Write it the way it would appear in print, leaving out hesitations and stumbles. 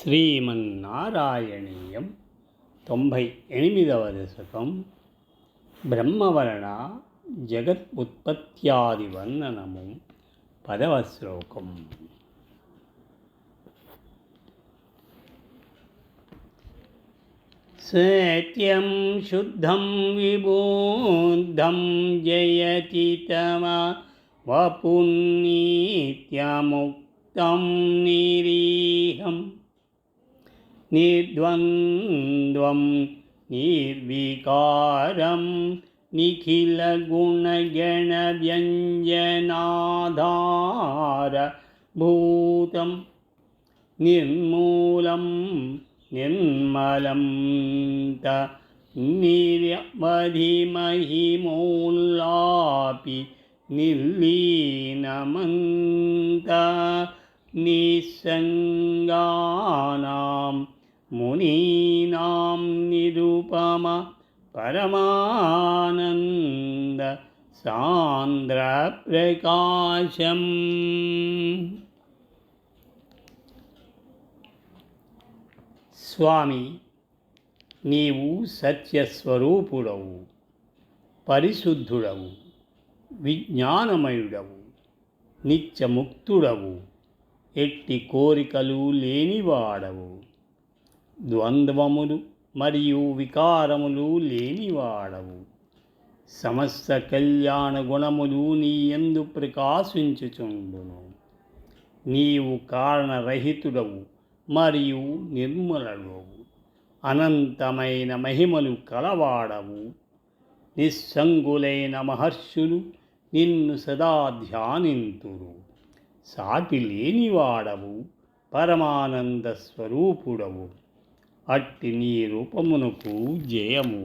శ్రీమన్నారాయణీయం 98వ దశకం బ్రహ్మవరణ జగత్ఉత్పత్యాది వర్ణనము 10వ శ్లోకం. సత్యం శుద్ధం విబుద్ధం జయతి తమ వపున్నీత్యముక్తం నిరీహం నిర్ద్వంద్వం నిర్వికారం నిఖిలగుణగణవ్యంజనాధారభూతం నిర్మూలం నిర్మలం నిర్మధిమహిమోల్లాపి నిర్లీనమంత నిస్సంగానాం మునీనాం నిరుపమ పరమానంద సాంద్ర ప్రకాశం. స్వామి, నీవు సత్యస్వరూపుడవు, పరిశుద్ధుడవు, విజ్ఞానమయుడవు, నిత్యముక్తుడవు, ఎట్టి కోరికలు లేనివాడవు, ద్వంద్వములు మరియు వికారములు లేనివాడవు, సమస్త కళ్యాణ గుణములు నీ యందు ప్రకాశించుచుండును. నీవు కారణరహితుడవు మరియు నిర్మలుడవు, అనంతమైన మహిమలు కలవాడవు. నిస్సంగులైన మహర్షులు నిన్ను సదా ధ్యానింతురు. సాటి లేనివాడవు, పరమానంద స్వరూపుడవు. అట్టి నీ రూపమునకు జయము.